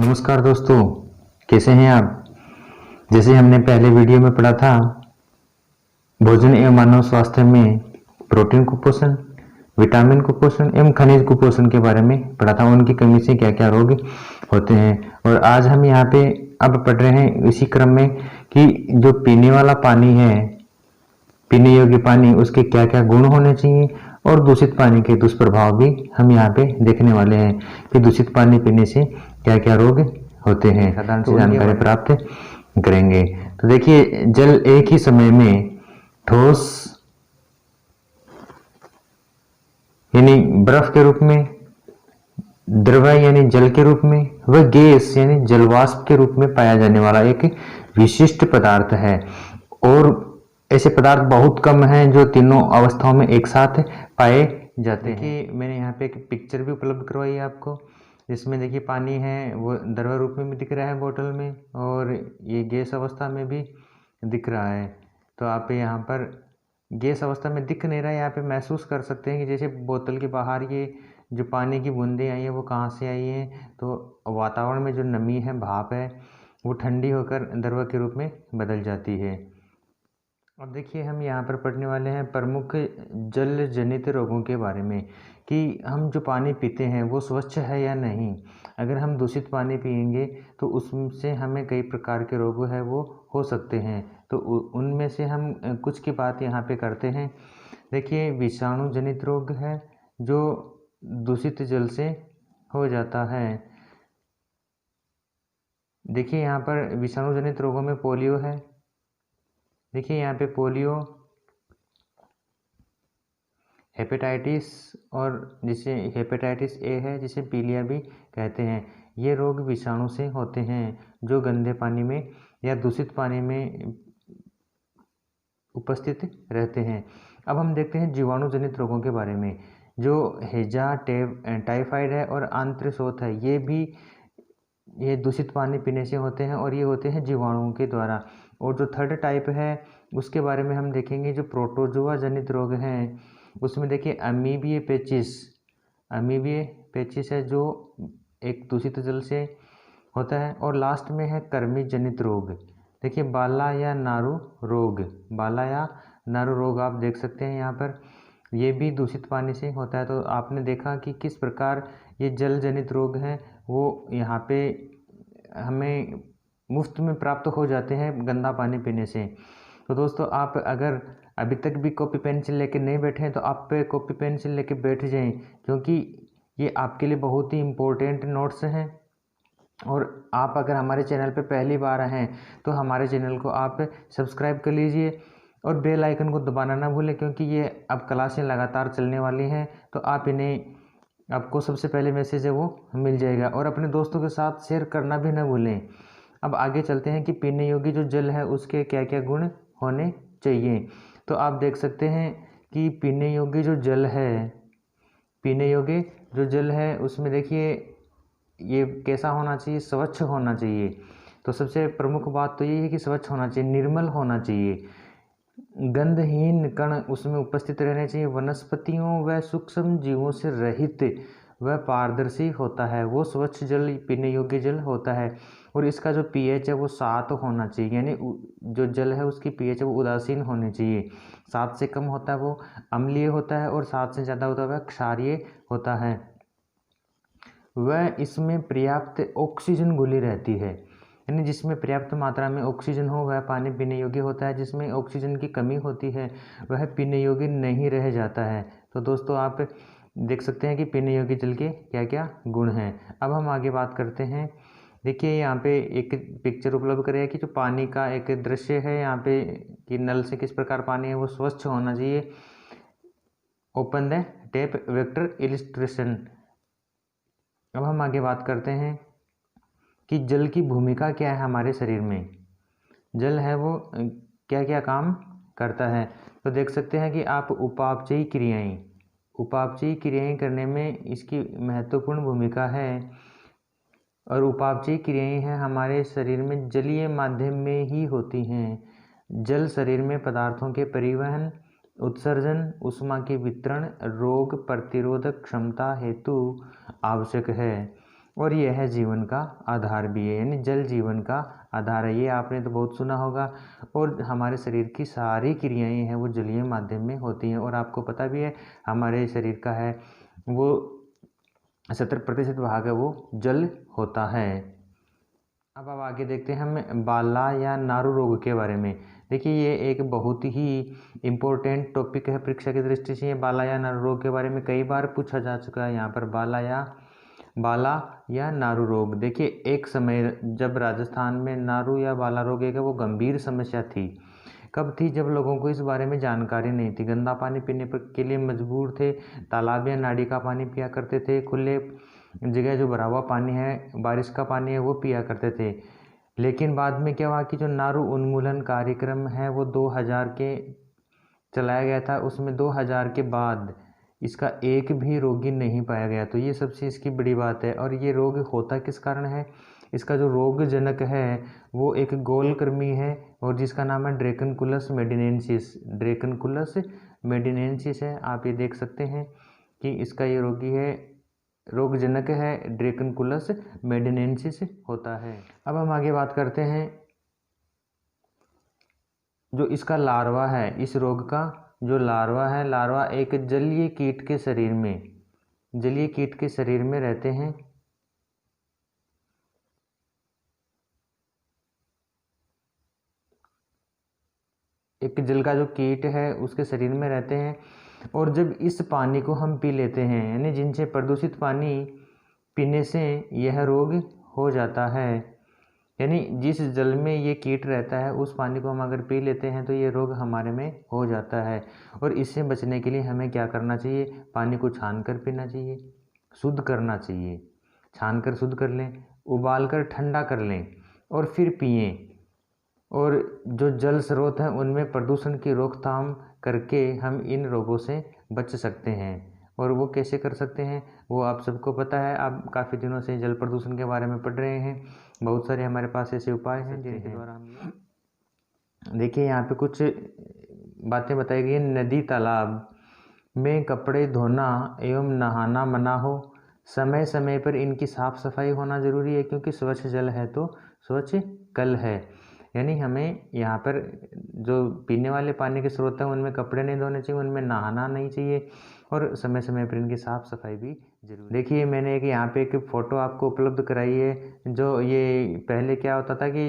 नमस्कार दोस्तों, कैसे हैं आप। जैसे हमने पहले वीडियो में पढ़ा था, भोजन एवं मानव स्वास्थ्य में प्रोटीन कुपोषण, विटामिन कुपोषण एवं खनिज कुपोषण के बारे में पढ़ा था। उनकी कमी से क्या क्या रोग होते हैं। और आज हम यहाँ पे अब पढ़ रहे हैं इसी क्रम में कि जो पीने वाला पानी है, पीने योग्य पानी, उसके क्या क्या गुण होने चाहिए और दूषित पानी के दुष्प्रभाव भी हम यहाँ पे देखने वाले हैं कि दूषित पानी पीने से क्या क्या रोग होते हैं। साधारण सी जानकारी प्राप्त करेंगे। तो देखिए, जल एक ही समय में ठोस यानी बर्फ के रूप में, द्रव यानी जल के रूप में, व गैस यानी जलवाष्प के रूप में पाया जाने वाला एक विशिष्ट पदार्थ है। और ऐसे पदार्थ बहुत कम हैं जो तीनों अवस्थाओं में एक साथ पाए जाते हैं। देखिए, मैंने यहाँ पे एक पिक्चर भी उपलब्ध करवाई है आपको, जिसमें देखिए पानी है वो द्रव रूप में भी दिख रहा है बोतल में, और ये गैस अवस्था में भी दिख रहा है। तो आप यहाँ पर गैस अवस्था में दिख नहीं रहा है, यहाँ पे महसूस कर सकते हैं कि जैसे बोतल के बाहर ये जो पानी की बूंदें आई हैं वो कहाँ से आई हैं। तो वातावरण में जो नमी है, भाप है, वो ठंडी होकर द्रव के रूप में बदल जाती है। अब देखिए, हम यहाँ पर पढ़ने वाले हैं प्रमुख जल जनित रोगों के बारे में कि हम जो पानी पीते हैं वो स्वच्छ है या नहीं। अगर हम दूषित पानी पिएंगे तो उससे हमें कई प्रकार के रोग है वो हो सकते हैं। तो उनमें से हम कुछ की बात यहाँ पे करते हैं। देखिए, विषाणु जनित रोग है जो दूषित जल से हो जाता है। देखिए, यहाँ पर विषाणु जनित रोगों में पोलियो है। देखिए यहाँ पे पोलियो, हेपेटाइटिस, और जिसे हेपेटाइटिस ए है, जिसे पीलिया भी कहते हैं। ये रोग विषाणु से होते हैं जो गंदे पानी में या दूषित पानी में उपस्थित रहते हैं। अब हम देखते हैं जीवाणु जनित रोगों के बारे में। जो हैजा, टाइफाइड है और आंत्रशोथ है, ये दूषित पानी पीने से होते हैं और ये होते हैं जीवाणुओं के द्वारा। और जो थर्ड टाइप है उसके बारे में हम देखेंगे, जो प्रोटोजोआ जनित रोग हैं, उसमें देखिए अमीबिए पेचिस है जो एक दूषित जल से होता है। और लास्ट में है कृमि जनित रोग। देखिए बाला या नारू रोग आप देख सकते हैं यहाँ पर, ये भी दूषित पानी से होता है। तो आपने देखा कि किस प्रकार ये जल जनित रोग हैं वो यहाँ पे हमें मुफ्त में प्राप्त हो जाते हैं गंदा पानी पीने से। तो दोस्तों, आप अगर अभी तक भी कॉपी पेंसिल लेके नहीं बैठे हैं तो आप पे कॉपी पेंसिल लेके बैठ जाएं, क्योंकि ये आपके लिए बहुत ही इम्पोर्टेंट नोट्स हैं। और आप अगर हमारे चैनल पे पहली बार हैं तो हमारे चैनल को आप सब्सक्राइब कर लीजिए और बेल आइकन को दबाना ना भूलें, क्योंकि ये अब क्लासें लगातार चलने वाली हैं। तो आप इन्हें, आपको सबसे पहले मैसेज है वो मिल जाएगा। और अपने दोस्तों के साथ शेयर करना भी ना भूलें। अब आगे चलते हैं कि पीने योग्य जो जल है उसके क्या क्या गुण होने चाहिए। तो आप देख सकते हैं कि पीने योग्य जो जल है उसमें देखिए ये कैसा होना चाहिए, स्वच्छ होना चाहिए। तो सबसे प्रमुख बात तो ये है कि स्वच्छ होना चाहिए, निर्मल होना चाहिए, गंधहीन कण उसमें उपस्थित रहने चाहिए, वनस्पतियों व सूक्ष्म जीवों से रहित व पारदर्शी होता है, वो स्वच्छ जल पीने योग्य जल होता है। और इसका जो पीएच है वो 7 होना चाहिए, यानी जो जल है उसकी पीएच है वो उदासीन होनी चाहिए। 7 से कम होता है वो अम्लीय होता है, और 7 से ज़्यादा होता है वह क्षारीय होता है। वह इसमें पर्याप्त ऑक्सीजन घुली रहती है, यानी जिसमें पर्याप्त मात्रा में ऑक्सीजन हो वह पानी पीने योग्य होता है। जिसमें ऑक्सीजन की कमी होती है वह पीने योग्य नहीं रह जाता है। तो दोस्तों, आप देख सकते हैं कि पीने योग्य जल के क्या क्या गुण हैं। अब हम आगे बात करते हैं। देखिए यहाँ पे एक पिक्चर उपलब्ध करें कि जो पानी का एक दृश्य है यहाँ पे कि नल से किस प्रकार पानी है वो स्वच्छ होना चाहिए। Open the tap vector illustration. अब हम आगे बात करते हैं कि जल की भूमिका क्या है हमारे शरीर में। जल है वो क्या क्या काम करता है। तो देख सकते हैं कि आप उपापचयी क्रियाएं करने में इसकी महत्वपूर्ण भूमिका है। और उपापचयी क्रियाएं हैं हमारे शरीर में जलीय माध्यम में ही होती हैं। जल शरीर में पदार्थों के परिवहन, उत्सर्जन, ऊष्मा के वितरण, रोग प्रतिरोधक क्षमता हेतु आवश्यक है। और यह है जीवन का आधार भी है, यानी जल जीवन का आधार है। ये आपने तो बहुत सुना होगा। और हमारे शरीर की सारी क्रियाएं हैं वो जलीय माध्यम में होती हैं। और आपको पता भी है हमारे शरीर का है वो 70% भाग है वो जल होता है। अब आगे देखते हैं हम बाला या नारू रोग के बारे में। देखिए ये एक बहुत ही इम्पोर्टेंट टॉपिक है परीक्षा की दृष्टि से। ये बाला या नारू रोग के बारे में कई बार पूछा जा चुका है। यहाँ पर बाला या नारू रोग। देखिए एक समय जब राजस्थान में नारू या बाला रोग एक वो गंभीर समस्या थी। कब थी? जब लोगों को इस बारे में जानकारी नहीं थी। गंदा पानी पीने के लिए मजबूर थे, तालाब या नाली का पानी पिया करते थे, खुले जगह जो भरा हुआ पानी है, बारिश का पानी है, वो पिया करते थे। लेकिन बाद में क्या हुआ कि जो नारू उन्मूलन कार्यक्रम है वो 2000 के चलाया गया था। उसमें 2000 के बाद इसका एक भी रोगी नहीं पाया गया। तो ये सबसे इसकी बड़ी बात है। और ये रोग होता किस कारण है? इसका जो रोग जनक है वो एक गोल कृमि है और जिसका नाम है ड्रेकनकुलस मेडिनेंसिस। ड्रेकनकुलस मेडिनेंसिस है। आप ये देख सकते हैं कि इसका ये रोगी है, रोग जनक है, ड्रेकनकुलस मेडिनेंसिस होता है। अब हम आगे बात करते हैं जो इसका लार्वा है। इस रोग का जो लार्वा है, लार्वा एक जलीय कीट के शरीर में रहते हैं। एक जल का जो कीट है उसके शरीर में रहते हैं। और जब इस पानी को हम पी लेते हैं, यानी जिनसे प्रदूषित पानी पीने से यह रोग हो जाता है, यानी जिस जल में ये कीट रहता है उस पानी को हम अगर पी लेते हैं तो ये रोग हमारे में हो जाता है। और इससे बचने के लिए हमें क्या करना चाहिए? पानी को छान कर पीना चाहिए, शुद्ध करना चाहिए। छान कर शुद्ध कर लें, उबाल कर ठंडा कर लें और फिर पिएं। और जो जल स्रोत हैं उनमें प्रदूषण की रोकथाम करके हम इन रोगों से बच सकते हैं। और वो कैसे कर सकते हैं वो आप सबको पता है। आप काफ़ी दिनों से जल प्रदूषण के बारे में पढ़ रहे हैं। बहुत सारे हमारे पास ऐसे उपाय हैं जिनके द्वारा हम देखिए यहाँ पे कुछ बातें बताई गई हैं। नदी तालाब में कपड़े धोना एवं नहाना मना हो। समय समय पर इनकी साफ सफाई होना ज़रूरी है क्योंकि स्वच्छ जल है तो स्वच्छ कल है। यानी हमें यहाँ पर जो पीने वाले पानी के स्रोत हैं उनमें कपड़े नहीं धोने चाहिए, उनमें नहाना नहीं चाहिए और समय समय पर इनकी साफ़ सफाई भी जरूरी। देखिए मैंने एक यहाँ पे एक फ़ोटो आपको उपलब्ध कराई है। जो ये पहले क्या होता था कि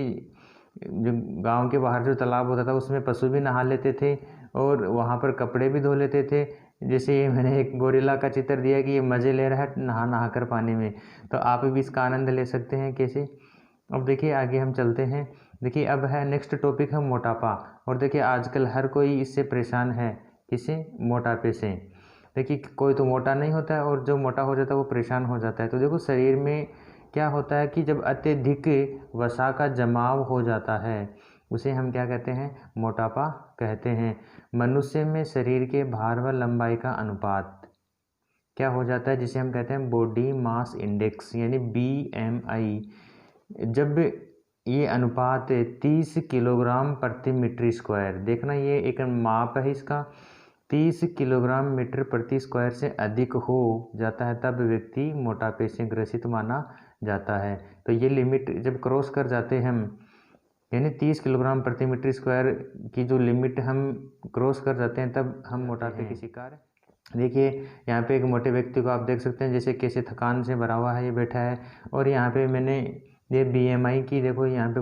जो गांव के बाहर जो तालाब होता था उसमें पशु भी नहा लेते थे और वहाँ पर कपड़े भी धो लेते थे। जैसे ये मैंने एक गोरिल्ला का चित्र दिया कि ये मज़े ले रहा है नहा कर पानी में, तो आप भी इसका आनंद ले सकते हैं कैसे। अब देखिए आगे हम चलते हैं। देखिए अब है नेक्स्ट टॉपिक है मोटापा। और देखिए आजकल हर कोई इससे परेशान है। किसे? मोटापे से। देखिए कोई तो मोटा नहीं होता है और जो मोटा हो जाता है वो परेशान हो जाता है। तो देखो शरीर में क्या होता है कि जब अत्यधिक वसा का जमाव हो जाता है उसे हम क्या कहते हैं? मोटापा कहते हैं। मनुष्य में शरीर के भार व लंबाई का अनुपात क्या हो जाता है जिसे हम कहते हैं बॉडी मास इंडेक्स यानी BMI। जब ये अनुपात 30 किलोग्राम प्रति मीटर स्क्वायर, देखना ये एक माप है इसका, 30 किलोग्राम मीटर प्रति स्क्वायर से अधिक हो जाता है तब व्यक्ति मोटापे से ग्रसित माना जाता है। तो ये लिमिट जब क्रॉस कर जाते हैं हम, यानी 30 किलोग्राम प्रति मीटर स्क्वायर की जो लिमिट हम क्रॉस कर जाते हैं तब हम मोटापे के शिकार। देखिए यहाँ पे एक मोटे व्यक्ति को आप देख सकते हैं जैसे कैसे थकान से भरा हुआ है ये बैठा है। और यहाँ पे मैंने ये BMI की देखो यहाँ पे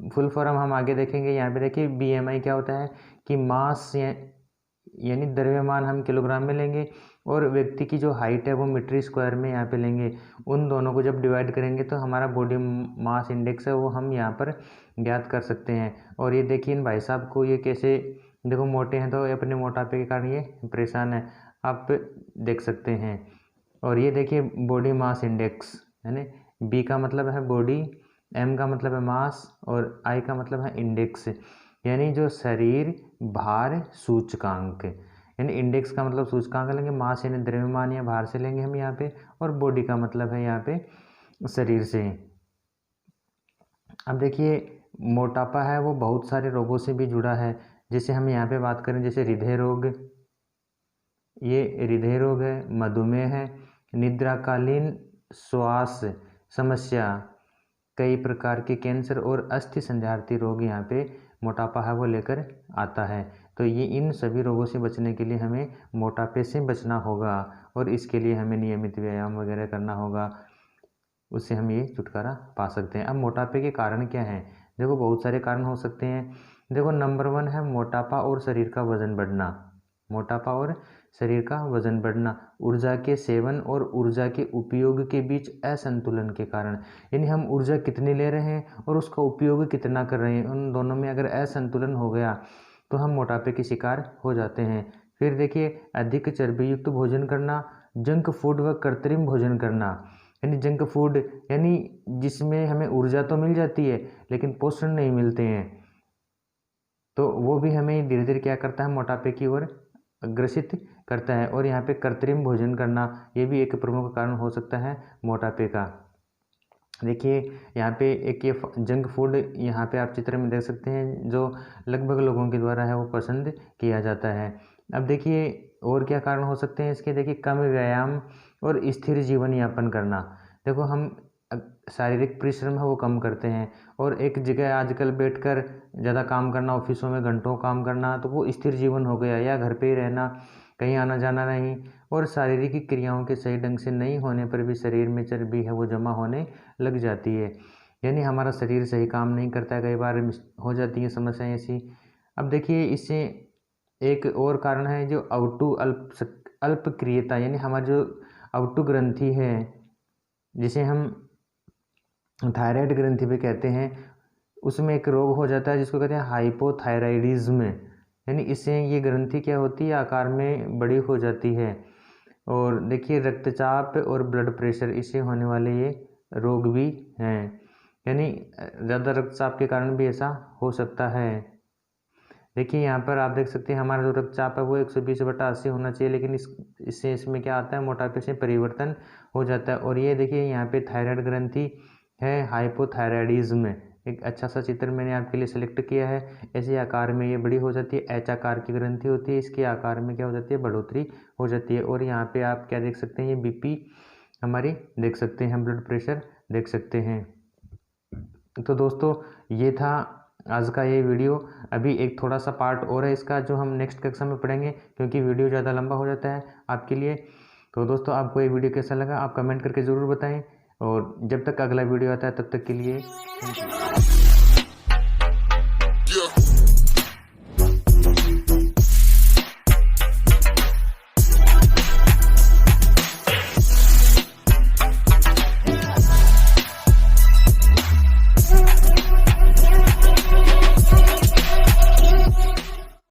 फुल फॉर्म हम आगे देखेंगे। यहाँ पे देखिए BMI क्या होता है कि मास यानी द्रव्यमान हम किलोग्राम में लेंगे और व्यक्ति की जो हाइट है वो मीटर स्क्वायर में यहाँ पे लेंगे। उन दोनों को जब डिवाइड करेंगे तो हमारा बॉडी मास इंडेक्स है वो हम यहाँ पर ज्ञात कर सकते हैं। और ये देखिए इन भाई साहब को ये कैसे देखो मोटे हैं तो अपने मोटापे के कारण ये परेशान है, आप देख सकते हैं। और ये देखिए बॉडी मास इंडेक्स, यानी B का मतलब है बॉडी, M का मतलब है मास और I का मतलब है इंडेक्स, यानी जो शरीर भार सूचकांक। यानी इंडेक्स का मतलब सूचकांक लेंगे, मास यानी द्रव्यमान या भार से लेंगे हम यहाँ पे, और बॉडी का मतलब है यहाँ पे शरीर से। अब देखिए मोटापा है वो बहुत सारे रोगों से भी जुड़ा है। जैसे हम यहाँ पे बात करें जैसे हृदय रोग, ये हृदय रोग है, मधुमेह है, निद्राकालीन श्वास समस्या, कई प्रकार के कैंसर और अस्थि संधारित रोग यहाँ पे मोटापा है वो लेकर आता है। तो ये इन सभी रोगों से बचने के लिए हमें मोटापे से बचना होगा और इसके लिए हमें नियमित व्यायाम वगैरह करना होगा, उससे हम ये छुटकारा पा सकते हैं। अब मोटापे के कारण क्या हैं? देखो बहुत सारे कारण हो सकते हैं। देखो नंबर 1 है मोटापा और शरीर का वजन बढ़ना। मोटापा और शरीर का वजन बढ़ना, ऊर्जा के सेवन और ऊर्जा के उपयोग के बीच असंतुलन के कारण, यानी हम ऊर्जा कितनी ले रहे हैं और उसका उपयोग कितना कर रहे हैं, उन दोनों में अगर असंतुलन हो गया तो हम मोटापे के शिकार हो जाते हैं। फिर देखिए अधिक चर्बी युक्त भोजन करना, जंक फूड व कृत्रिम भोजन करना, यानी जंक फूड यानी जिसमें हमें ऊर्जा तो मिल जाती है लेकिन पोषण नहीं मिलते हैं, तो वो भी हमें धीरे धीरे क्या करता है, मोटापे की ओर अग्रसित करता है। और यहाँ पे कृत्रिम भोजन करना ये भी एक प्रमुख कारण हो सकता है मोटापे का। देखिए यहाँ पे एक ये जंक फूड यहाँ पे आप चित्र में देख सकते हैं जो लगभग लोगों के द्वारा है वो पसंद किया जाता है। अब देखिए और क्या कारण हो सकते हैं इसके, देखिए कम व्यायाम और स्थिर जीवन यापन करना। देखो हम शारीरिक परिश्रम है वो कम करते हैं और एक जगह आजकल बैठकर ज़्यादा काम करना, ऑफिसों में घंटों काम करना, तो वो स्थिर जीवन हो गया, या घर पे ही रहना, कहीं आना जाना नहीं, और शारीरिक क्रियाओं के सही ढंग से नहीं होने पर भी शरीर में चर्बी है वो जमा होने लग जाती है, यानी हमारा शरीर सही काम नहीं करता है, कई बार हो जाती है समस्याएं ऐसी। अब देखिए इससे एक और कारण है जो अवटु अल्पक्रियता, यानी हमारी जो अवटु ग्रंथि है जिसे हम थायराइड ग्रंथि भी कहते हैं, उसमें एक रोग हो जाता है जिसको कहते हैं हाइपोथायराइडिज्म, यानी इससे ये ग्रंथि क्या होती है आकार में बड़ी हो जाती है। और देखिए रक्तचाप और ब्लड प्रेशर, इससे होने वाले ये रोग भी हैं, यानी ज़्यादा रक्तचाप के कारण भी ऐसा हो सकता है। देखिए यहाँ पर आप देख सकते हैं हमारा जो रक्तचाप है वो 120/80 होना चाहिए, लेकिन इससे इसमें क्या आता है, मोटापे से परिवर्तन हो जाता है। और ये देखिए यहाँ पे थायराइड ग्रंथि है, हाइपोथायराइडिज्म, एक अच्छा सा चित्र मैंने आपके लिए सिलेक्ट किया है। ऐसे आकार में ये बड़ी हो जाती है, एच आकार की ग्रंथि होती है, इसके आकार में क्या हो जाती है, बढ़ोतरी हो जाती है। और यहाँ पे आप क्या देख सकते हैं, ये बीपी हमारी देख सकते हैं, ब्लड प्रेशर देख सकते हैं। तो दोस्तों ये था आज का ये वीडियो। अभी एक थोड़ा सा पार्ट और है इसका जो हम नेक्स्ट कक्षा में पढ़ेंगे, क्योंकि वीडियो ज़्यादा लंबा हो जाता है आपके लिए। तो दोस्तों आपको ये वीडियो कैसा लगा आप कमेंट करके ज़रूर बताएं, और जब तक अगला वीडियो आता है तब तक के लिए थैंक यू।